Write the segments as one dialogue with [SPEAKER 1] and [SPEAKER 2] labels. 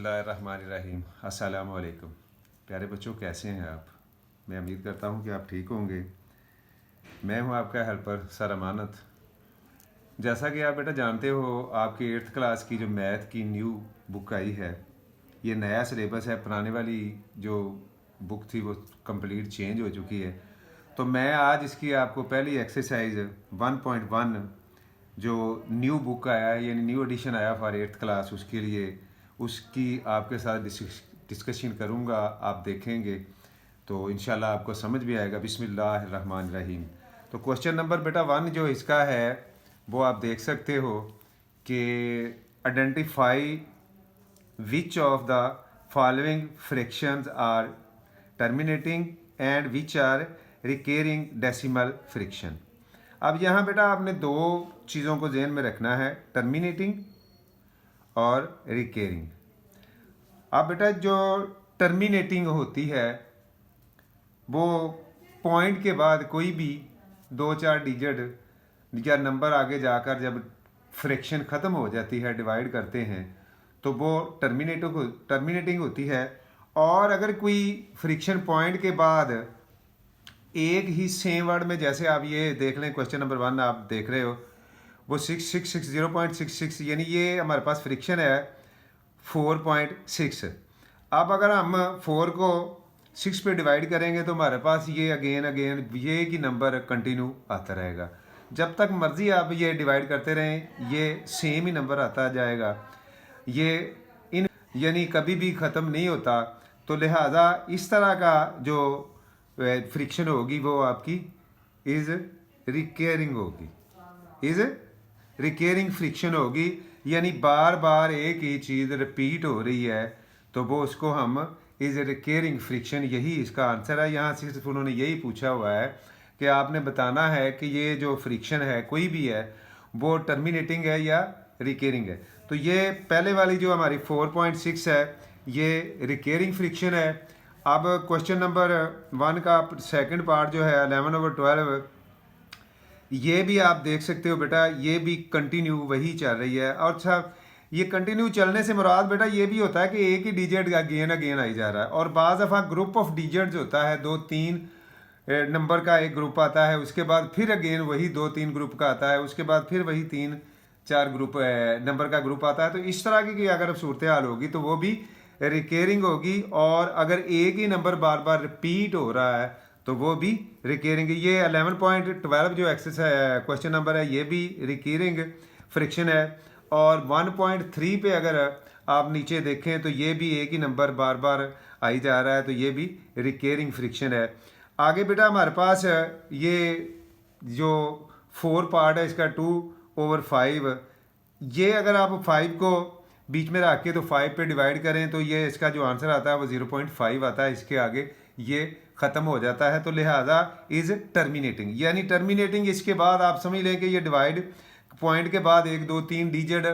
[SPEAKER 1] बिस्मिल्लाहिर्रहमानिर्रहीम। अस्सलाम वालेकुम। प्यारे बच्चों, कैसे हैं आप? मैं उम्मीद करता हूं कि आप ठीक होंगे। मैं हूं आपका हेल्पर सर अमानत। जैसा कि आप बेटा जानते हो, आपकी 8th क्लास की जो मैथ की न्यू बुक आई है, ये नया सिलेबस है। पुराने वाली जो बुक थी वो कंप्लीट चेंज हो चुकी है। तो मैं आज इसकी आपको पहली एक्सरसाइज 1.1 जो न्यू बुक आया है, यानी न्यू एडिशन आया फॉर 8th क्लास, उसके लिए उसकी आपके साथ डिस्कशन करूँगा। आप देखेंगे तो इंशाल्लाह आपको समझ भी आएगा। बिस्मिल्लाहिर्रहमानिर्रहीम। तो क्वेश्चन नंबर बेटा 1 जो इसका है वो आप देख सकते हो कि identify which of the following fractions are terminating and which are recurring decimal fraction. अब यहाँ बेटा आपने दो चीज़ों को ध्यान में रखना है, टर्मिनेटिंग और रिकरिंग। अब बेटा जो टर्मिनेटिंग होती है वो पॉइंट के बाद कोई भी 2-4 डिजिट या नंबर आगे जाकर जब फ्रैक्शन ख़त्म हो जाती है, डिवाइड करते हैं, तो वो टर्मिनेटिंग होती है। और अगर कोई फ्रिक्शन पॉइंट के बाद एक ही सेम वर्ड में, जैसे आप ये देख लें क्वेश्चन नंबर 1 आप देख रहे हो, वो 0.66 यानी ये हमारे पास फ्रिक्शन है 4.6। अब अगर हम 4 को 6 पे डिवाइड करेंगे तो हमारे पास ये अगेन ये ही नंबर कंटिन्यू आता रहेगा। जब तक मर्जी आप ये डिवाइड करते रहें, ये सेम ही नंबर आता जाएगा। ये इन यानी कभी भी ख़त्म नहीं होता। तो लिहाजा इस तरह का जो फ्रिक्शन होगी वो आपकी इज़ रिकरिंग होगी, इज़ रिकरिंग फ्रिक्शन होगी। यानी बार बार एक ही चीज़ रिपीट हो रही है, तो वो उसको हम इज़ रिकरिंग फ्रिक्शन, यही इसका आंसर है। यहाँ सिर्फ उन्होंने यही पूछा हुआ है कि आपने बताना है कि ये जो फ्रिक्शन है कोई भी है वो टर्मिनेटिंग है या रिकरिंग है। तो ये पहले वाली जो हमारी 4.6 है ये रिकरिंग फ्रिक्शन है। अब क्वेश्चन नंबर 1 का सेकंड पार्ट जो है 11/12, ये भी आप देख सकते हो बेटा, ये भी कंटिन्यू वही चल रही है। और अच्छा, ये कंटिन्यू चलने से मुराद बेटा ये भी होता है कि एक ही डिजिट अगेन आई जा रहा है। और बाज़ दफ़ा ग्रुप ऑफ डिजिट्स होता है, 2-3 नंबर का एक ग्रुप आता है, उसके बाद फिर अगेन वही 2-3 ग्रुप का आता है, उसके बाद फिर वही 3-4 ग्रुप नंबर का ग्रुप आता है। तो इस तरह की अगर सूरत हाल होगी तो वो भी रिकरिंग होगी। और अगर एक ही नंबर बार बार रिपीट हो रहा है तो वो भी रिकरिंग। ये 11.12 जो एक्सरसाइज क्वेश्चन नंबर है ये भी रिकरिंग फ्रिक्शन है। और 1.3 पे अगर आप नीचे देखें तो ये भी एक ही नंबर बार बार आई जा रहा है, तो ये भी रिकरिंग फ्रिक्शन है। आगे बेटा हमारे पास ये जो 4 पार्ट है इसका 2/5, ये अगर आप 5 को बीच में रख के तो 5 पे डिवाइड करें तो ये इसका जो आंसर आता है वो 0.5 आता है। इसके आगे ये ख़त्म हो जाता है, तो लिहाजा इज़ टर्मिनेटिंग। यानी टर्मिनेटिंग इसके बाद आप समझ लें कि ये डिवाइड पॉइंट के बाद 1-2-3 डिजिट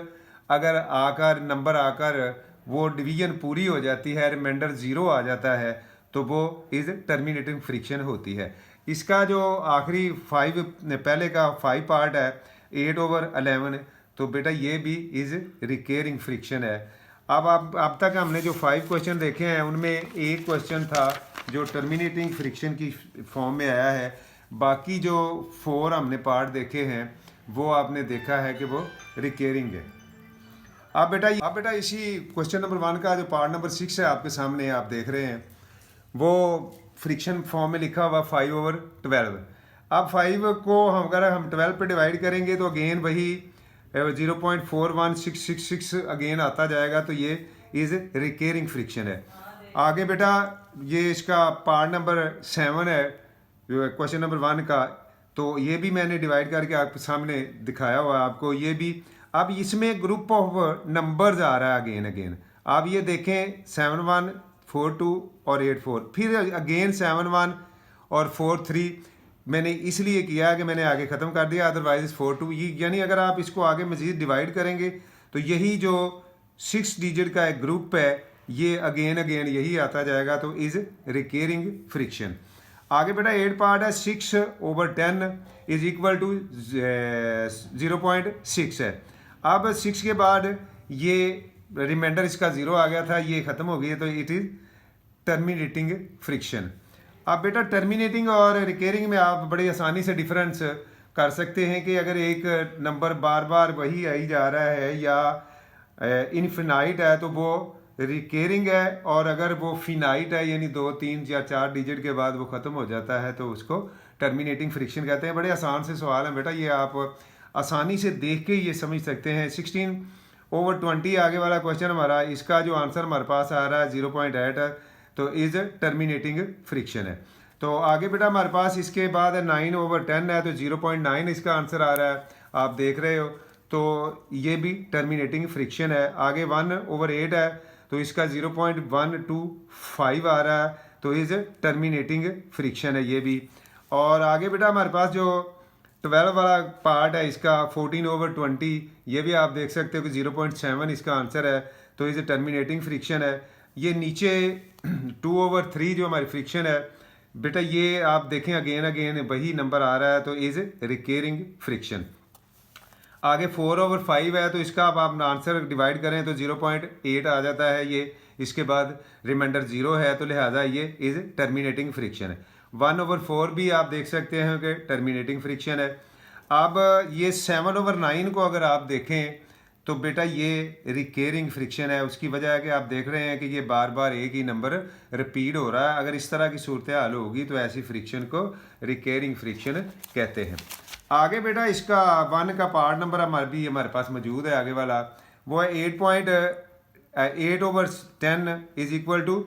[SPEAKER 1] अगर आकर नंबर आकर वो डिवीजन पूरी हो जाती है, रिमाइंडर 0 आ जाता है, तो वो इज़ टर्मिनेटिंग फ्रिक्शन होती है। इसका जो आखिरी 5 पहले का 5 पार्ट है 8/11, तो बेटा ये भी इज़ रिकरिंग फ्रिक्शन है। अब तक हमने जो 5 क्वेश्चन देखे हैं उनमें एक क्वेश्चन था जो टर्मिनेटिंग फ्रिक्शन की फॉर्म में आया है। बाकी जो 4 हमने पार्ट देखे हैं वो आपने देखा है कि वो रिकरिंग है। अब बेटा इसी क्वेश्चन नंबर 1 का जो पार्ट नंबर 6 है आपके सामने आप देख रहे हैं, वो फ्रिक्शन फॉर्म में लिखा हुआ 5/12। अब 5 को अगर हम 12 पे डिवाइड करेंगे तो अगेन वही 0.41666 अगेन आता जाएगा, तो ये इज़ रिकरिंग फ्रिक्शन है। आगे बेटा ये इसका पार्ट नंबर 7 है क्वेश्चन नंबर 1 का, तो ये भी मैंने डिवाइड करके आपके सामने दिखाया हुआ है आपको। ये भी अब इसमें ग्रुप ऑफ नंबर्स आ रहा है अगेन। आप ये देखें 7142 और 84, फिर अगेन 71 और 43। मैंने इसलिए किया कि मैंने आगे ख़त्म कर दिया, अदरवाइज 42। यानी अगर आप इसको आगे मज़ीद डिवाइड करेंगे तो यही जो 6 डिजिट का एक ग्रुप है ये अगेन यही आता जाएगा, तो इज़ रिकरिंग फ्रिक्शन। आगे बेटा 8 पार्ट है 6/10 इज इक्वल टू 0.6 है। अब 6 के बाद ये रिमाइंडर इसका 0 आ गया था, ये ख़त्म हो गई है, तो इट इज़ टर्मिनेटिंग फ्रिक्शन। अब बेटा टर्मिनेटिंग और रिकेयरिंग में आप बड़ी आसानी से डिफरेंस कर सकते हैं कि अगर एक नंबर बार बार वही आई जा रहा है या इनफिनाइट है तो वो रिकेयरिंग है, और अगर वो फिनाइट है यानी 2, 3 या 4 डिजिट के बाद वो ख़त्म हो जाता है तो उसको टर्मिनेटिंग फ्रिक्शन कहते हैं। बड़े आसान से सवाल हैं बेटा, ये आप आसानी से देख के ये समझ सकते हैं। 16/20 आगे वाला क्वेश्चन हमारा, इसका जो आंसर हमारे पास आ रहा है 0.8 है, तो इज़ टर्मिनेटिंग फ्रिक्शन है। तो आगे बेटा हमारे पास इसके बाद 9/10 है, तो 0.9 इसका आंसर आ रहा है, आप देख रहे हो, तो ये भी टर्मिनेटिंग फ्रिक्शन है। आगे 1/8 है, तो इसका 0.125 आ रहा है, तो इज़ टर्मिनेटिंग फ्रिक्शन है ये भी। और आगे बेटा हमारे पास जो 12 वाला पार्ट है इसका 14/20, ये भी आप देख सकते हो कि 0.7 इसका आंसर है, तो इज़ टर्मिनेटिंग फ्रिक्शन है। ये नीचे 2/3 जो हमारी फ्रिक्शन है बेटा, ये आप देखें अगेन वही नंबर आ रहा है, तो इज़ रिकेयरिंग फ्रिक्शन। आगे 4/5 है, तो इसका अब आप आंसर डिवाइड करें तो 0.8 आ जाता है ये, इसके बाद रिमाइंडर 0 है, तो लिहाजा ये इज़ टर्मिनेटिंग फ्रिक्शन है। 1/4 भी आप देख सकते हैं कि टर्मिनेटिंग फ्रिक्शन है। अब ये 7/9 को अगर आप देखें तो बेटा ये रिकेयरिंग फ्रिक्शन है। उसकी वजह है कि आप देख रहे हैं कि ये बार बार एक ही नंबर रिपीट हो रहा है। अगर इस तरह की सूरत हाल होगी तो ऐसी फ्रिक्शन को रिकेयरिंग फ्रिक्शन कहते हैं। आगे बेटा इसका 1 का पार्ट नंबर हमारे पास मौजूद है, आगे वाला वो है 8/10 इज इक्वल टू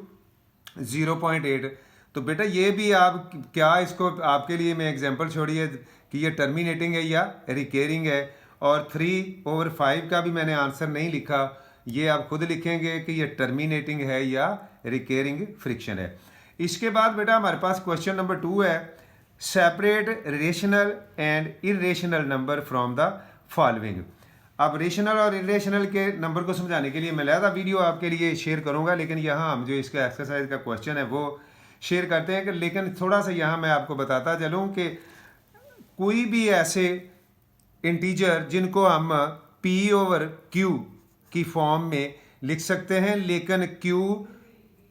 [SPEAKER 1] 0.8। तो बेटा ये भी आप क्या, इसको आपके लिए मैं एग्जांपल छोड़ी है कि ये टर्मिनेटिंग है या रिकेयरिंग है। और 3/5 का भी मैंने आंसर नहीं लिखा, ये आप खुद लिखेंगे कि ये टर्मिनेटिंग है या रिकेयरिंग फ्रिक्शन है। इसके बाद बेटा हमारे पास क्वेश्चन नंबर 2 है, separate rational and irrational number from the following. अब रेशनल और इरेशनल के नंबर को समझाने के लिए मैं अलग वीडियो आपके लिए शेयर करूंगा, लेकिन यहाँ हम जो इसका एक्सरसाइज का क्वेश्चन है वो शेयर करते हैं कि, लेकिन थोड़ा सा यहाँ मैं आपको बताता चलूँ कि कोई भी ऐसे इंटीजर जिनको हम P/Q की फॉर्म में लिख सकते हैं, लेकिन Q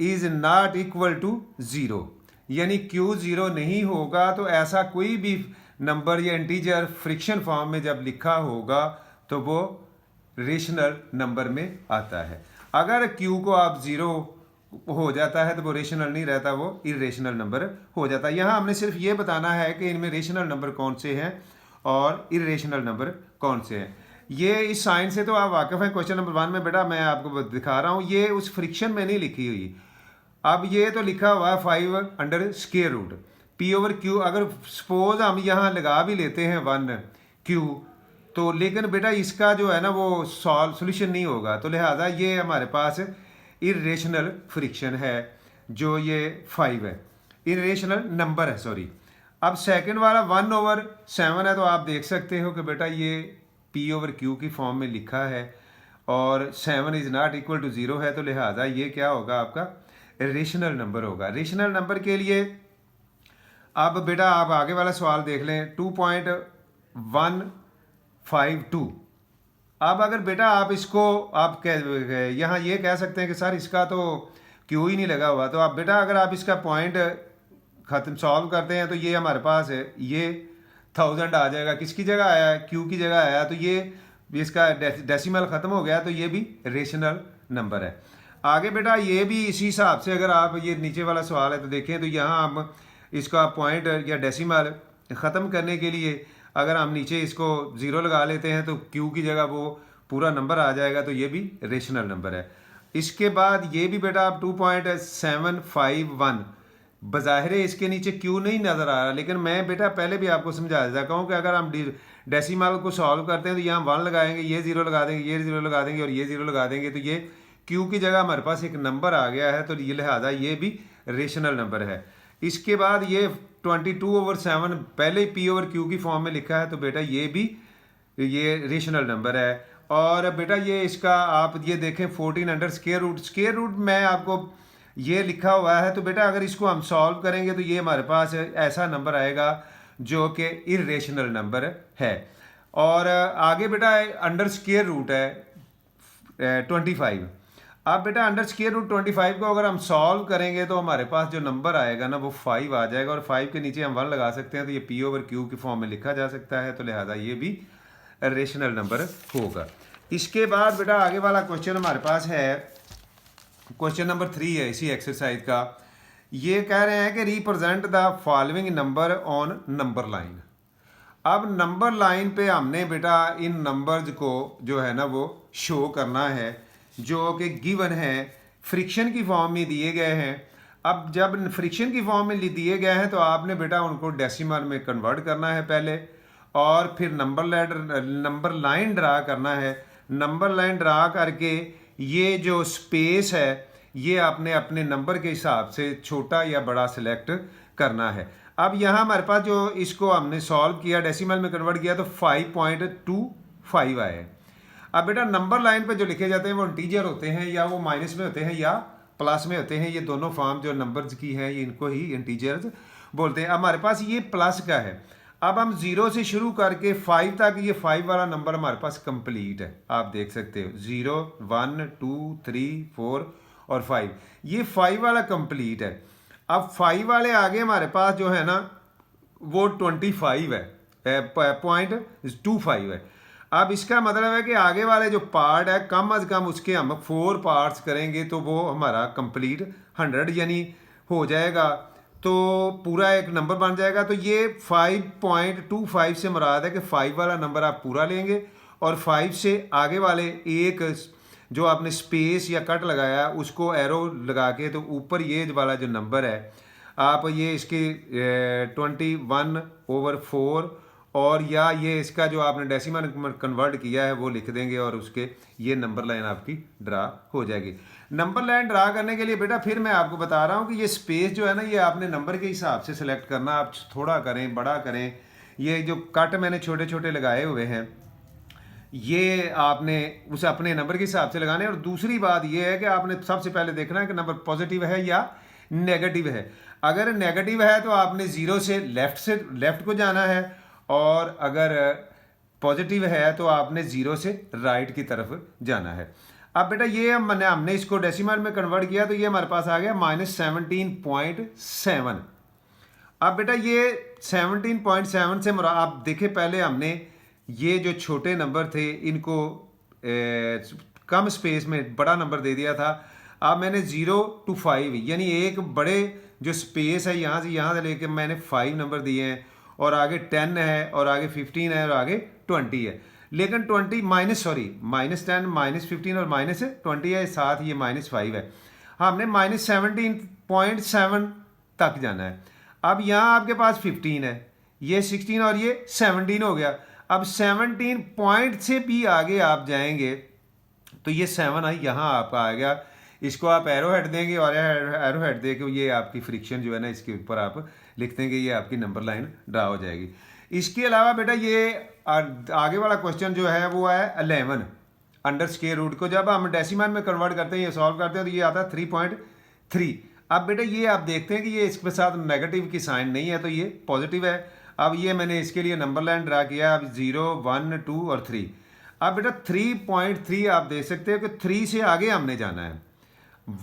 [SPEAKER 1] is not equal to 0, यानी Q 0 नहीं होगा, तो ऐसा कोई भी नंबर या इंटीजर फ्रिक्शन फॉर्म में जब लिखा होगा तो वो रेशनल नंबर में आता है। अगर Q को आप 0 हो जाता है तो वो रेशनल नहीं रहता, वो इरेशनल नंबर हो जाता है। यहाँ हमने सिर्फ ये बताना है कि इनमें रेशनल नंबर कौन से हैं और इरेशनल नंबर कौन से हैं। ये इस साइन से तो आप वाकिफ़ हैं। क्वेश्चन नंबर 1 में बेटा मैं आपको दिखा रहा हूँ, ये उस फ्रिक्शन में नहीं लिखी हुई। अब ये तो लिखा हुआ है 5/√, P/Q। अगर सपोज हम यहाँ लगा भी लेते हैं 1Q, तो लेकिन बेटा इसका जो है ना वो सोल्यूशन नहीं होगा, तो लिहाजा ये हमारे पास इरेशनल फ्रिक्शन है, जो ये 5 है, इरेशनल नंबर है, सॉरी। अब सेकंड वाला 1/7 है, तो आप देख सकते हो कि बेटा ये P/Q की फॉर्म में लिखा है और 7 इज़ नॉट इक्वल टू 0 है, तो लिहाजा ये क्या होगा, आपका रेशनल नंबर होगा। रेशनल नंबर के लिए अब बेटा आप आगे वाला सवाल देख लें, 2.152। अब अगर बेटा आप इसको आप यहाँ ये कह सकते हैं कि सर इसका तो क्यू ही नहीं लगा हुआ, तो आप बेटा अगर आप इसका पॉइंट ख़त्म सॉल्व करते हैं तो ये हमारे पास है, ये 1000 आ जाएगा। किसकी जगह आया, क्यू की जगह आया, तो ये इसका डेसिमल ख़त्म हो गया, तो ये भी रेशनल नंबर है। आगे बेटा ये भी इसी हिसाब से, अगर आप ये नीचे वाला सवाल है तो देखें, तो यहाँ हम इसका पॉइंट या डेसिमल ख़त्म करने के लिए अगर हम नीचे इसको 0 लगा लेते हैं तो क्यू की जगह वो पूरा नंबर आ जाएगा, तो ये भी रेशनल नंबर है। इसके बाद ये भी बेटा आप 2.751, बज़ाहिर इसके नीचे क्यू नहीं नज़र आ रहा, लेकिन मैं बेटा पहले भी आपको समझा देता हूँ कि अगर हम डेसिमल को सॉल्व करते हैं तो यहाँ 1 लगाएंगे, ये 0 लगा देंगे, ये 0 लगा देंगे और ये 0 लगा देंगे, तो ये क्यू की जगह हमारे पास एक नंबर आ गया है, तो ये लिहाजा ये भी रेशनल नंबर है। इसके बाद ये 22/7 पहले P/Q की फॉर्म में लिखा है, तो बेटा ये भी ये रेशनल नंबर है। और बेटा ये इसका आप ये देखें 14 स्क्वायर रूट में आपको ये लिखा हुआ है, तो बेटा अगर इसको हम सॉल्व करेंगे तो ये हमारे पास ऐसा नंबर आएगा जो कि इरेशनल नंबर है। और आगे बेटा अंडर स्क्वायर रूट है, 25। अब बेटा अंडर स्क्वायर रूट 25 को अगर हम सॉल्व करेंगे तो हमारे पास जो नंबर आएगा ना वो 5 आ जाएगा, और 5 के नीचे हम 1 लगा सकते हैं, तो ये P/Q की फॉर्म में लिखा जा सकता है, तो लिहाजा ये भी रेशनल नंबर होगा। इसके बाद बेटा आगे वाला क्वेश्चन हमारे पास है, क्वेश्चन नंबर 3 है इसी एक्सरसाइज का। ये कह रहे हैं कि represent the following number on number line. अब नंबर लाइन पे हमने बेटा इन नंबर्स को जो है ना वो शो करना है, जो कि गिवन है, फ्रिक्शन की फॉर्म में दिए गए हैं। अब जब फ्रिक्शन की फॉर्म में दिए गए हैं तो आपने बेटा उनको डेसिमल में कन्वर्ट करना है पहले, और फिर नंबर लाइन ड्रा करना है। नंबर लाइन ड्रा करके ये जो स्पेस है ये आपने अपने नंबर के हिसाब से छोटा या बड़ा सिलेक्ट करना है। अब यहाँ हमारे पास जो इसको हमने सॉल्व किया, डेसिमल में कन्वर्ट किया, तो 5.25 आए। अब बेटा नंबर लाइन पे जो लिखे जाते हैं वो इंटीजर होते हैं, या वो माइनस में होते हैं या प्लस में होते हैं। ये दोनों फॉर्म जो नंबर्स की हैं ये इनको ही इंटीजर्स बोलते हैं। अब हमारे पास ये प्लस का है। अब हम 0 से शुरू करके 5 तक, ये 5 वाला नंबर हमारे पास कंप्लीट है, आप देख सकते हो 0 1 2 3 4 और 5, ये 5 वाला कंप्लीट है। अब 5 वाले आगे हमारे पास जो है ना वो 25 है, 0.25 है। अब इसका मतलब है कि आगे वाले जो पार्ट है कम अज कम उसके हम 4 पार्ट्स करेंगे तो वो हमारा कंप्लीट 100 यानी हो जाएगा, तो पूरा एक नंबर बन जाएगा। तो ये 5.25 से मुराद है कि 5 वाला नंबर आप पूरा लेंगे, और 5 से आगे वाले एक जो आपने स्पेस या कट लगाया उसको एरो लगा के, तो ऊपर ये वाला जो नंबर है आप ये इसके 21/4 और या ये इसका जो आपने डेसिमल कन्वर्ट किया है वो लिख देंगे, और उसके ये नंबर लाइन आपकी ड्रा हो जाएगी। नंबर लाइन ड्रा करने के लिए बेटा फिर मैं आपको बता रहा हूँ कि ये स्पेस जो है ना ये आपने नंबर के हिसाब से सिलेक्ट करना, आप थोड़ा करें बड़ा करें। ये जो कट मैंने छोटे छोटे लगाए हुए हैं ये आपने उसे अपने नंबर के हिसाब से लगाने। और दूसरी बात ये है कि आपने सबसे पहले देखना है कि नंबर पॉजिटिव है या नेगेटिव है। अगर नेगेटिव है तो आपने 0 से लेफ्ट को जाना है, और अगर पॉजिटिव है तो आपने 0 से राइट की तरफ जाना है। अब बेटा ये हमने इसको डेसिमल में कन्वर्ट किया तो ये हमारे पास आ गया -17.7। अब बेटा ये 17.7 से आप देखें, पहले हमने ये जो छोटे नंबर थे इनको कम स्पेस में बड़ा नंबर दे दिया था। अब मैंने 0 to 5 यानी एक बड़े जो स्पेस है यहाँ से लेके मैंने 5 नंबर दिए हैं, और आगे 10 है और आगे 15 है और आगे 20 है। लेकिन -10 -15 और -20 है, साथ ये -5 है। हमने -17.7 तक जाना है। अब यहाँ आपके पास 15 है, ये 16 और ये 17 हो गया। अब 17 पॉइंट से भी आगे आप जाएंगे तो ये 7 आई यहाँ आपका आ गया। इसको आप एरो हेड देंगे और एरो हेड दे के ये आपकी फ्रिक्शन जो है ना इसके ऊपर आप लिख देंगे, ये आपकी नंबर लाइन ड्रा हो जाएगी। इसके अलावा बेटा ये आगे वाला क्वेश्चन जो है वो है 11 अंडर स्क्वायर रूट को जब हम डेसिमल में कन्वर्ट करते हैं, ये सॉल्व करते हैं तो ये आता है 3.3। अब बेटा ये आप देखते हैं कि ये इसके साथ नेगेटिव की साइन नहीं है तो ये पॉजिटिव है। अब ये मैंने इसके लिए नंबर लाइन ड्रा किया, अब 0 1 2 और 3। अब बेटा 3.3 आप देख सकते हो कि 3 से आगे हमने जाना है।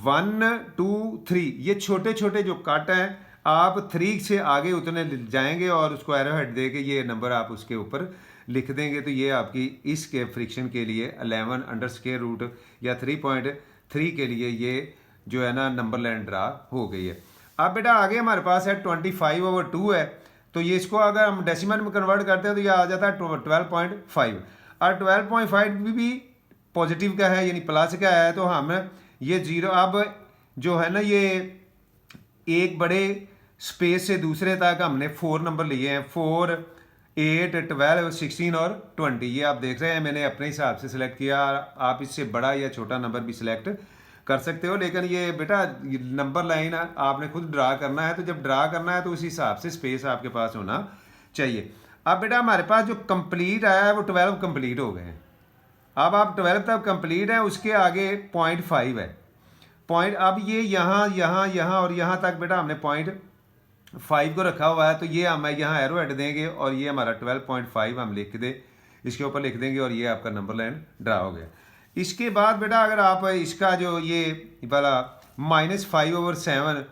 [SPEAKER 1] 1 2 3 ये छोटे छोटे जो कट हैं आप 3 से आगे उतने जाएंगे और उसको एरो हेड दे के ये नंबर आप उसके ऊपर लिख देंगे, तो ये आपकी इसके फ्रिक्शन के लिए 11 अंडर स्क्वायर रूट या 3.3 के लिए ये जो है ना नंबर लाइन ड्रा हो गई है। अब बेटा आगे हमारे पास है 25/2 है, तो ये इसको अगर हम डेसिमल में कन्वर्ट करते हैं तो ये आ जाता है 12.5। और 12.5 भी पॉजिटिव का है यानी प्लस का है, तो हम ये 0 अब जो है ना ये एक बड़े स्पेस से दूसरे तक हमने 4 नंबर लिए हैं, 4 8 12 16 और 20। ये आप देख रहे हैं मैंने अपने हिसाब से सिलेक्ट किया, आप इससे बड़ा या छोटा नंबर भी सिलेक्ट कर सकते हो, लेकिन ये बेटा नंबर लाइन आपने खुद ड्रा करना है, तो जब ड्रा करना है तो उस हिसाब से स्पेस आपके पास होना चाहिए। अब बेटा हमारे पास जो कंप्लीट आया है वो 12 कंप्लीट हो गए हैं। अब आप 12 तक कंप्लीट है, उसके आगे 0.5 है पॉइंट। अब ये यहाँ और यहाँ तक बेटा हमने 0.5 को रखा हुआ है, तो ये हम यहाँ एरो हेड देंगे और ये हमारा 12.5 हम लिख दे इसके ऊपर लिख देंगे और ये आपका नंबर लाइन ड्रा हो गया। इसके बाद बेटा अगर आप इसका जो ये वाला -5/7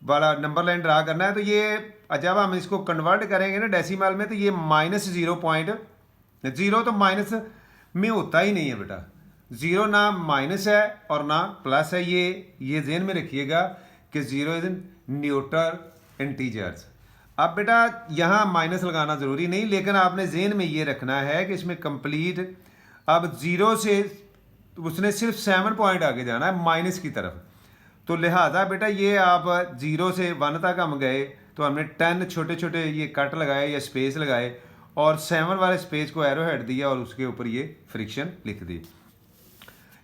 [SPEAKER 1] वाला नंबर लाइन ड्रा करना है तो ये जब हम इसको कन्वर्ट करेंगे ना डेसिमल में तो ये -0.0 तो माइनस में होता ही नहीं है बेटा। ज़ीरो ना माइनस है और ना प्लस है, ये ज़हन में रखिएगा कि ज़ीरो इज न्यूट्रल इंटीजर्स। अब बेटा यहाँ माइनस लगाना ज़रूरी नहीं, लेकिन आपने ज़हन में ये रखना है कि इसमें कंप्लीट अब ज़ीरो से उसने सिर्फ 7 पॉइंट आगे जाना है माइनस की तरफ। तो लिहाजा बेटा ये आप 0 से 1 तक हम गए तो हमने 10 छोटे छोटे ये कट लगाए या स्पेस लगाए और 7 वाले स्पेस को एरो हेड दिया और उसके ऊपर ये फ्रिक्शन लिख दी।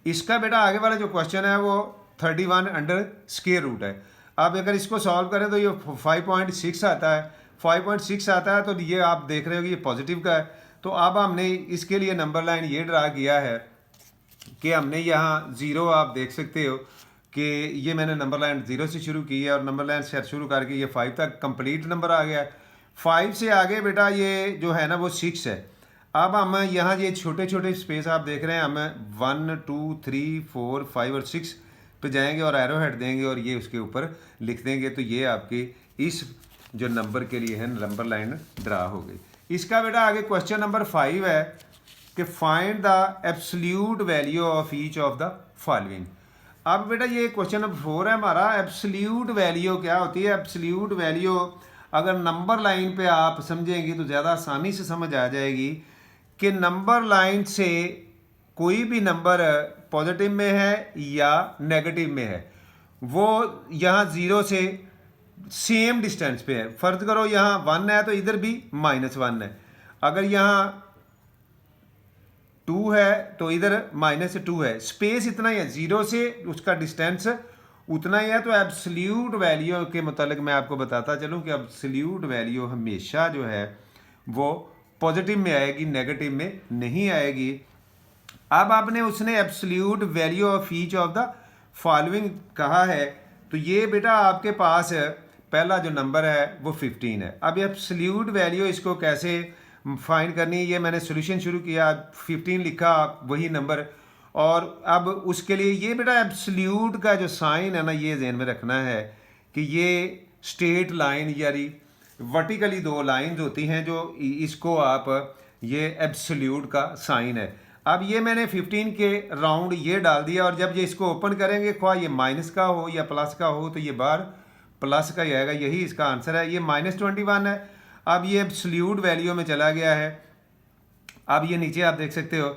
[SPEAKER 1] इसका बेटा आगे वाला जो क्वेश्चन है वो 31 अंडर स्क्वायर रूट है। अब अगर इसको सॉल्व करें तो ये 5.6 आता है। 5.6 आता है तो ये आप देख रहे हो कि ये पॉजिटिव का है। तो अब हमने इसके लिए नंबर लाइन ये ड्रा किया है कि हमने यहाँ 0 आप देख सकते हो कि ये मैंने नंबर लाइन 0 से शुरू की है और नंबर लाइन से शुरू करके ये 5 तक कंप्लीट नंबर आ गया है। 5 से आगे बेटा ये जो है ना वो 6 है। अब हम यहाँ ये छोटे छोटे स्पेस आप देख रहे हैं, हम 1 2 3 4 5 और 6 पे जाएंगे और एरो हेड देंगे और ये उसके ऊपर लिख देंगे तो ये आपकी इस जो नंबर के लिए है नंबर लाइन ड्रा हो गई। इसका बेटा आगे क्वेश्चन नंबर 5 है कि find the absolute value of each of the following. अब बेटा ये क्वेश्चन नंबर 4 है हमारा। एब्सोल्यूट वैल्यू क्या होती है? एब्सोल्यूट वैल्यू अगर नंबर लाइन पे आप समझेंगे तो ज़्यादा आसानी से समझ आ जाएगी कि नंबर लाइन से कोई भी नंबर पॉजिटिव में है या नेगेटिव में है, वो यहाँ 0 से सेम डिस्टेंस पे है। फर्ज करो यहाँ 1 है तो इधर भी -1 है, अगर यहाँ 2 है तो इधर -2 है। स्पेस इतना ही है, 0 से उसका डिस्टेंस उतना ही है। तो एब्सोल्यूट वैल्यू के मुतालिक मैं आपको बताता चलूँ कि एब्सोल्यूट वैल्यू हमेशा जो है वो पॉजिटिव में आएगी, नेगेटिव में नहीं आएगी। अब आपने उसने absolute value of each of the following कहा है तो ये बेटा आपके पास पहला जो नंबर है वो 15 है। अब एब्सोल्यूट वैल्यू इसको कैसे फाइंड करनी है, ये मैंने सोल्यूशन शुरू किया, 15 लिखा वही नंबर। और अब उसके लिए ये बेटा एब्सोल्यूट का जो साइन है ना ये ध्यान में रखना है कि ये स्ट्रेट लाइन यानी वर्टिकली 2 लाइंस होती हैं जो इसको आप ये एब्सोल्यूट का साइन है। अब ये मैंने 15 के राउंड ये डाल दिया और जब ये इसको ओपन करेंगे ख्वाह ये माइनस का हो या प्लस का हो तो ये बाहर प्लस का ही आएगा, यही इसका आंसर है। ये -21 है। अब ये एब्सोल्यूट वैल्यू में चला गया है। अब ये नीचे आप देख सकते हो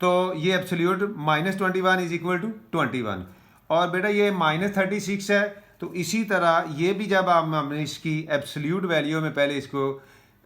[SPEAKER 1] तो ये एब्सोल्यूट -21 इज इक्वल टू 21 और बेटा ये -36 है। तो इसी तरह ये भी जब हमने इसकी एब्सोल्यूट वैल्यू में पहले इसको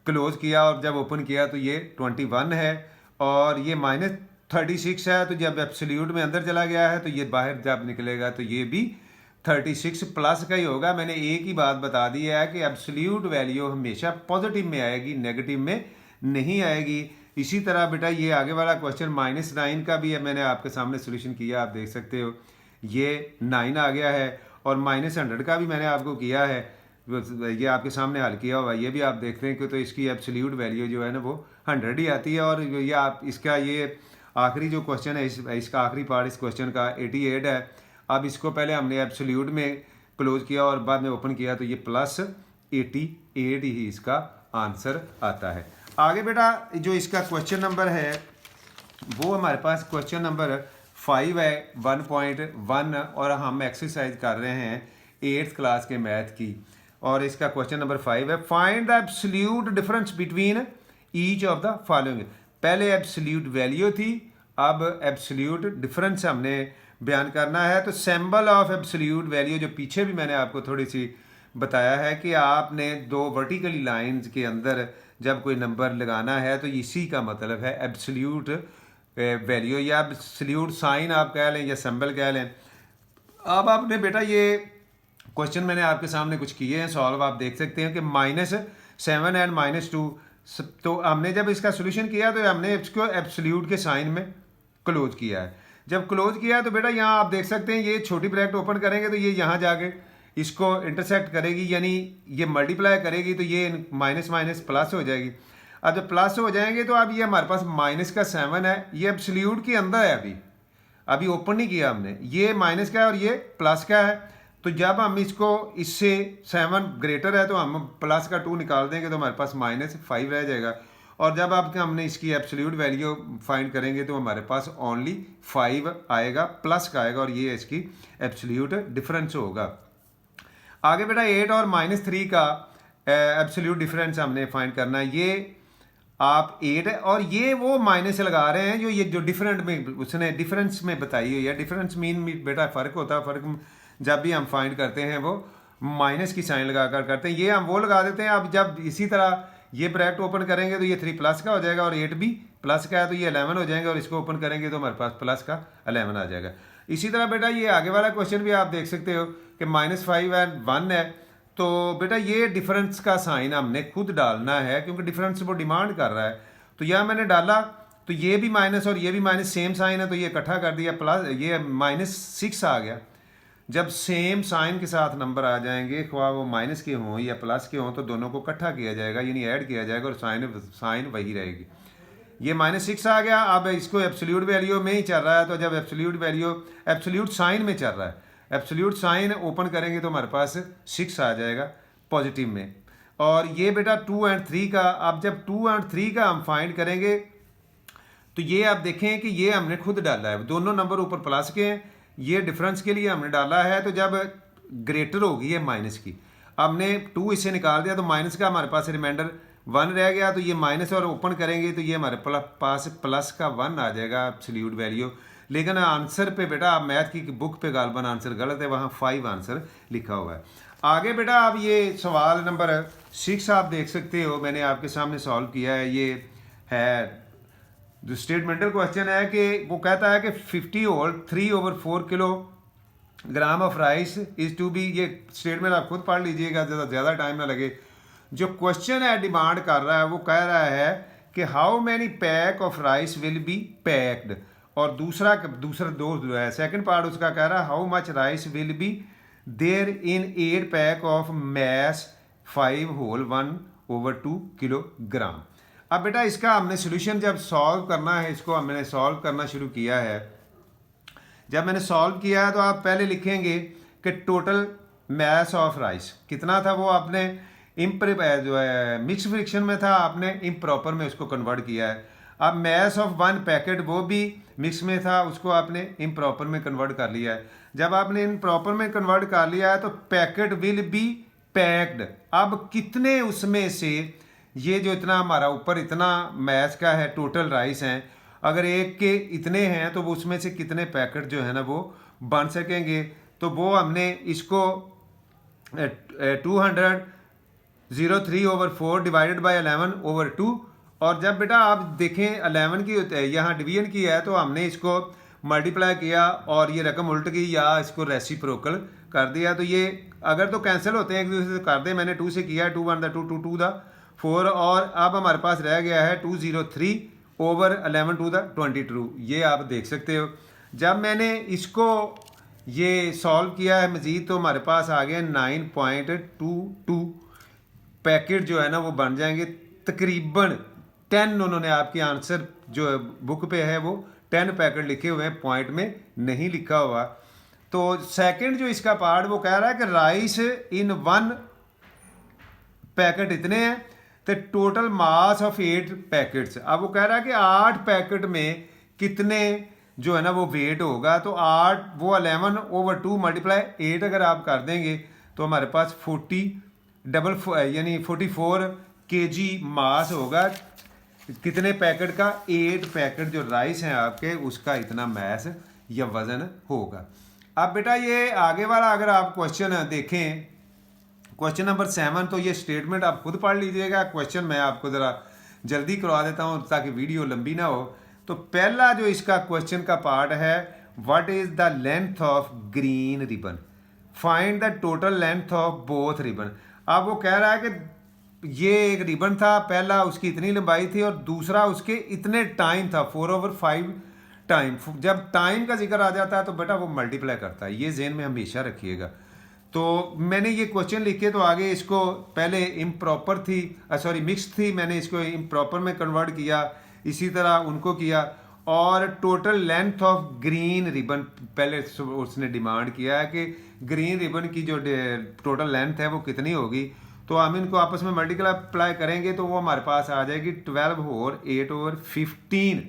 [SPEAKER 1] क्लोज किया और जब ओपन किया तो ये 21 है और ये -36 है। तो जब एब्सोल्यूट में अंदर चला गया है तो ये बाहर जब निकलेगा तो ये भी 36 प्लस का ही होगा। मैंने एक ही बात बता दी है कि एब्सोल्यूट वैल्यू हमेशा पॉजिटिव में आएगी, नेगेटिव में नहीं आएगी। इसी तरह बेटा ये आगे वाला क्वेश्चन -9 का भी है, मैंने आपके सामने सोल्यूशन किया, आप देख सकते हो ये 9 आ गया है। और -100 का भी मैंने आपको किया है, ये आपके सामने हल किया हुआ, ये भी आप देख रहे हैं कि तो इसकी एब्सोल्यूट वैल्यू जो है ना वो 100 ही आती है। और ये आप इसका ये आखिरी जो क्वेश्चन है इसका आखिरी पार्ट इस क्वेश्चन का 88 है। अब इसको पहले हमने एब्सोल्यूट में क्लोज किया और बाद में ओपन किया तो ये +88 ही इसका आंसर आता है। आगे बेटा जो इसका क्वेश्चन नंबर है वो हमारे पास क्वेश्चन नंबर 5 है 1.1 और हम एक्सरसाइज कर रहे हैं 8th क्लास के मैथ की और इसका क्वेश्चन नंबर 5 है find the absolute difference between each of the following. पहले एब्सोल्यूट वैल्यू थी, अब एब्सोल्यूट डिफरेंस हमने बयान करना है। तो सिंबल ऑफ एब्सोल्यूट वैल्यू जो पीछे भी मैंने आपको थोड़ी सी बताया है कि आपने 2 वर्टिकली लाइंस के अंदर जब कोई नंबर लगाना है तो इसी का मतलब है एब्सोल्यूट वैल्यू या एब्सोल्यूट साइन आप कह लें या सिंबल कह लें। अब आपने बेटा ये क्वेश्चन मैंने आपके सामने कुछ किए हैं सॉल्व, आप देख सकते हैं कि -7 एंड -2। तो हमने जब इसका सोल्यूशन किया तो हमने इसको एब्सोल्यूट के साइन में क्लोज किया है। जब क्लोज किया तो बेटा यहाँ आप देख सकते हैं ये छोटी ब्रैकेट ओपन करेंगे तो ये यहाँ जाके इसको इंटरसेक्ट करेगी यानी ये मल्टीप्लाई करेगी तो ये माइनस माइनस प्लस हो जाएगी। अब जब प्लस हो जाएंगे तो अब ये हमारे पास -7 है, ये एब्सोल्यूट के अंदर है अभी अभी ओपन नहीं किया हमने, ये माइनस का है और ये प्लस का है। तो जब हम इसको इससे 7 ग्रेटर है तो हम प्लस का 2 निकाल देंगे तो हमारे पास -5 रह जाएगा। और जब आपके हमने इसकी एब्सोल्यूट वैल्यू फाइंड करेंगे तो हमारे पास ओनली 5 आएगा, प्लस का आएगा, और ये इसकी एब्सोल्यूट डिफरेंस होगा। आगे बेटा 8 और -3 का एब्सोल्यूट डिफरेंस हमने फाइंड करना है। ये आप 8 है और ये वो माइनस लगा रहे हैं जो डिफरेंट में उसने डिफरेंस में बताई हुई है। डिफरेंस मीन बेटा फ़र्क होता है, फ़र्क जब भी हम फाइंड करते हैं वो माइनस की साइन लगा कर करते हैं। ये हम वो लगा देते हैं। अब जब इसी तरह ये ब्रैकेट ओपन करेंगे तो ये 3 प्लस का हो जाएगा और 8 भी प्लस का है तो ये 11 हो जाएंगे, और इसको ओपन करेंगे तो हमारे पास प्लस का 11 आ जाएगा। इसी तरह बेटा ये आगे वाला क्वेश्चन भी आप देख सकते हो कि -5 और 1 है। तो बेटा ये डिफरेंस का साइन हमने खुद डालना है क्योंकि डिफरेंस वो डिमांड कर रहा है। तो यह मैंने डाला तो ये भी माइनस और ये भी माइनस सेम साइन है तो ये इकट्ठा कर दिया, प्लस ये -6 आ गया। जब सेम साइन के साथ नंबर आ जाएंगे, ख्वाह वो माइनस के हों या प्लस के हों, तो दोनों को इकट्ठा किया जाएगा यानी ऐड किया जाएगा और साइन वही रहेगी। ये -6 आ गया। अब इसको एब्सोल्यूट वैल्यू में ही चल रहा है, तो जब एब्सोल्यूट वैल्यू एब्सोल्यूट साइन में चल रहा है, एब्सोल्यूट साइन ओपन करेंगे तो हमारे पास 6 आ जाएगा पॉजिटिव में। और ये बेटा 2 और 3 का, अब जब 2 और 3 का हम फाइंड करेंगे तो ये आप देखें कि ये हमने खुद डाला है, दोनों नंबर ऊपर प्लस के हैं, ये डिफरेंस के लिए हमने डाला है। तो जब ग्रेटर होगी ये माइनस की, हमने 2 इससे निकाल दिया तो माइनस का हमारे पास रिमाइंडर 1 रह गया, तो ये माइनस और ओपन करेंगे तो ये हमारे पास प्लस का 1 आ जाएगा एब्सोल्यूट वैल्यू। लेकिन आंसर पे बेटा आप मैथ की बुक पे गालबन आंसर गलत है, वहाँ 5 आंसर लिखा हुआ है। आगे बेटा आप ये सवाल नंबर 6 आप देख सकते हो, मैंने आपके सामने सॉल्व किया है। ये है जो स्टेटमेंटल क्वेश्चन है कि वो कहता है कि 50 whole 3/4 kilogram of rice is to be, ये स्टेटमेंट आप खुद पढ़ लीजिएगा ज़्यादा टाइम ना लगे। जो क्वेश्चन है डिमांड कर रहा है वो कह रहा है कि how many pack of rice will B packed, और दूसरा दो जो है सेकंड पार्ट उसका कह रहा है how much rice will be there in 8 pack of मैश 5 होल 1/2 किलोग्राम। अब बेटा इसका हमने सोल्यूशन जब सॉल्व करना है, इसको हमने सॉल्व करना शुरू किया है। जब मैंने सॉल्व किया है तो आप पहले लिखेंगे कि टोटल मैस ऑफ राइस कितना था, वो आपने जो है मिक्स फ्रिक्शन में था, आपने इम्प्रॉपर में उसको कन्वर्ट किया है। अब मैस ऑफ 1 पैकेट वो भी मिक्स में था, उसको आपने इम्प्रॉपर में कन्वर्ट कर लिया है। जब आपने इम्प्रॉपर में कन्वर्ट कर लिया है तो पैकेट विल बी पैक्ड। अब कितने उसमें से ये जो इतना हमारा ऊपर इतना मैच का है टोटल राइस हैं, अगर एक के इतने हैं तो वो उसमें से कितने पैकेट जो है ना वो बन सकेंगे। तो वो हमने इसको 203/4 डिवाइडेड बाय 11/2, और जब बेटा आप देखें 11 की यहाँ डिवीजन की है तो हमने इसको मल्टीप्लाई किया और ये रकम उल्ट गई या इसको रेसिप्रोकल कर दिया। तो ये अगर तो कैंसिल होते हैं एक दूसरे से कर दे, मैंने 2 से किया 2 1 2 2 2 4, और अब हमारे पास रह गया है 203/11 ये आप देख सकते हो। जब मैंने इसको ये सॉल्व किया है मज़ीद तो हमारे पास आ गया 9.22 पैकेट जो है ना वो बन जाएंगे। तकरीबन 10 उन्होंने आपके आंसर जो बुक पे है वो 10 पैकेट लिखे हुए हैं, पॉइंट में नहीं लिखा हुआ। तो सेकंड जो इसका पार्ट वो कह रहा है कि राइस इन 1 पैकेट इतने हैं तो टोटल मास ऑफ 8 पैकेट्स। अब वो कह रहा है कि 8 पैकेट में कितने जो है ना वो वेट होगा, तो 8 वो 11/2 मल्टीप्लाई 8 अगर आप कर देंगे तो हमारे पास 44 kg मास होगा। कितने पैकेट का? 8 पैकेट जो राइस हैं आपके उसका इतना मैस या वज़न होगा। अब बेटा ये आगे वाला अगर आप क्वेश्चन देखें, क्वेश्चन नंबर 7, तो ये स्टेटमेंट आप खुद पढ़ लीजिएगा। क्वेश्चन मैं आपको ज़रा जल्दी करवा देता हूँ ताकि वीडियो लंबी ना हो। तो पहला जो इसका क्वेश्चन का पार्ट है, what is the length of green ribbon, find the total length of both ribbon. अब वो कह रहा है कि ये एक रिबन था, पहला उसकी इतनी लंबाई थी और दूसरा उसके इतने टाइम था 4/5 टाइम। जब टाइम का जिक्र आ जाता है तो बेटा वो मल्टीप्लाई करता है, ये ज़हन में हमेशा रखिएगा। तो मैंने ये क्वेश्चन लिखे तो आगे इसको पहले इम्प्रॉपर थी मिक्स थी, मैंने इसको इम्प्रॉपर में कन्वर्ट किया, इसी तरह उनको किया और total length of green ribbon, पहले उसने डिमांड किया है कि ग्रीन रिबन की जो टोटल लेंथ है वो कितनी होगी। तो हम इनको आपस में मल्टीप्लाई करेंगे तो वो हमारे पास आ जाएगी 12 और 8 और 15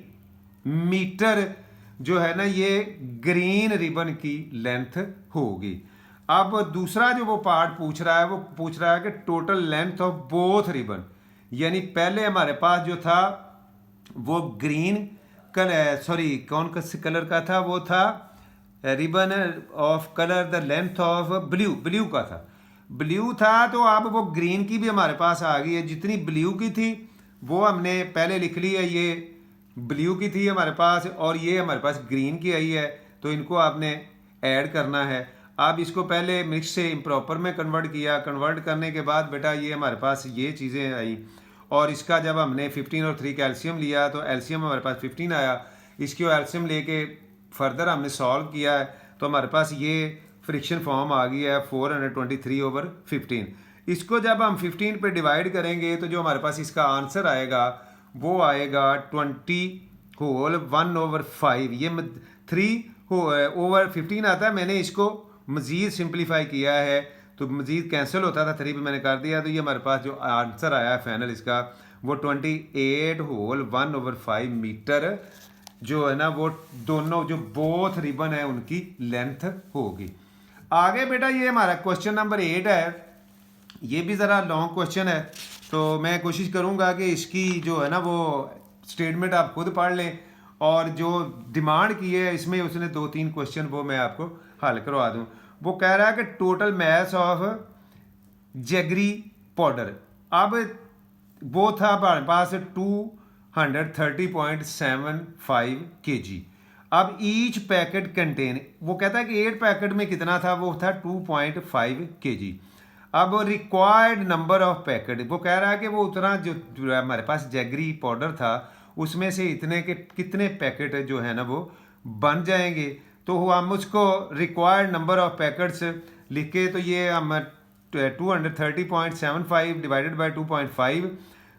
[SPEAKER 1] मीटर जो है ना ये ग्रीन रिबन की लेंथ होगी। अब दूसरा जो वो पार्ट पूछ रहा है वो पूछ रहा है कि total length of both ribbon, यानी पहले हमारे पास जो था वो ग्रीन कलर, सॉरी कौन से कलर का था, वो था ribbon of colour the length of blue, blue का था, ब्लू था। तो अब वो ग्रीन की भी हमारे पास आ गई है, जितनी ब्लू की थी वो हमने पहले लिख ली है, ये ब्लू की थी हमारे पास और ये हमारे पास ग्रीन की आई है, तो इनको आपने ऐड करना है। अब इसको पहले मिक्स से इम्प्रॉपर में कन्वर्ट किया, कन्वर्ट करने के बाद बेटा ये हमारे पास ये चीज़ें आई और इसका जब हमने 15 और 3 का एलसीएम लिया तो एलसीएम हमारे पास 15 आया। इसकी एलसीएम लेके फर्दर हमने सॉल्व किया है तो हमारे पास ये फ्रिक्शन फॉर्म आ गई है 423/15। इसको जब हम 15 पे डिवाइड करेंगे तो जो हमारे पास इसका आंसर आएगा वो आएगा 20 होल 1/5। ये 3/15 आता है, मैंने इसको मज़ीद सिंप्लीफाई किया है तो मज़ीद कैंसिल होता था, 3 पे मैंने कर दिया। तो ये हमारे पास जो आंसर आया है फाइनल इसका वो 28 होल 1/5 मीटर जो है ना वो दोनों जो बोथ रिबन है उनकी लेंथ होगी। आगे बेटा ये हमारा क्वेश्चन नंबर 8 है, ये भी ज़रा लॉन्ग क्वेश्चन है तो मैं कोशिश करूँगा कि इसकी जो है ना वो स्टेटमेंट आप खुद पढ़ लें और जो डिमांड की है इसमें उसने 2-3 क्वेश्चन वो मैं आपको हल करवा दूँ। वो कह रहा है कि total mass of jaggery powder, अब वो था हमारे पास 230.75 kg। अब ईच पैकेट कंटेन, वो कहता है कि 8 पैकेट में कितना था, वो था 2.5 kg। अब रिक्वायर्ड नंबर ऑफ पैकेट, वो कह रहा है कि वो उतना जो हमारे पास जेगरी पाउडर था उसमें से इतने के कितने पैकेट जो है ना वो बन जाएंगे। तो हम उसको रिक्वायर्ड नंबर ऑफ पैकेट्स लिख के, तो ये हम 230.75 डिवाइडेड बाई 2.5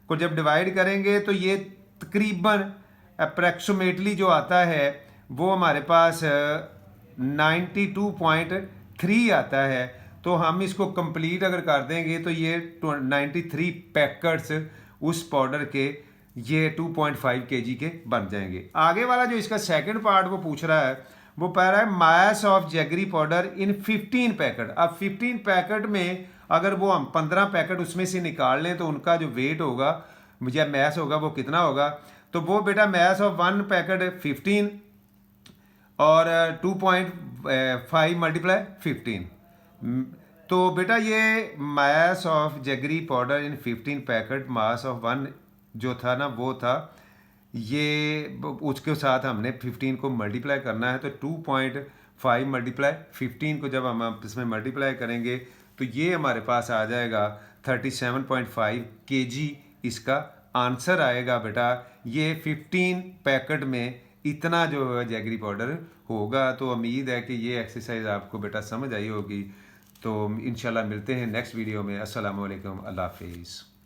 [SPEAKER 1] को जब डिवाइड करेंगे तो ये तकरीबन अप्रॉक्सीमेटली जो आता है वो हमारे पास 92.3 आता है। तो हम इसको कंप्लीट अगर कर देंगे तो ये 93 पैकेट्स उस पाउडर के ये 2.5 kg के बन जाएंगे। आगे वाला जो इसका सेकंड पार्ट वो पूछ रहा है वो कह रहा है mass of jaggery powder in 15 packet. अब 15 पैकेट में अगर वो हम 15 पैकेट उसमें से निकाल लें तो उनका जो वेट होगा या मास होगा वो कितना होगा। तो वो बेटा मास ऑफ 1 पैकेट 15 और 2.5 मल्टीप्लाई 15। तो बेटा ये mass of jaggery powder in 15 packet, mass of 1 जो था ना वो था ये, उसके साथ हमने 15 को मल्टीप्लाई करना है। तो 2.5 मल्टीप्लाई 15 को जब हम इसमें मल्टीप्लाई करेंगे तो ये हमारे पास आ जाएगा 37.5 kg इसका आंसर आएगा बेटा। ये 15 पैकेट में इतना जो जेगरी पाउडर होगा। तो उम्मीद है कि ये एक्सरसाइज आपको बेटा समझ आई होगी। तो इंशाल्लाह मिलते हैं नेक्स्ट वीडियो में। अस्सलाम वालेकुम, अल्लाह हाफिज़।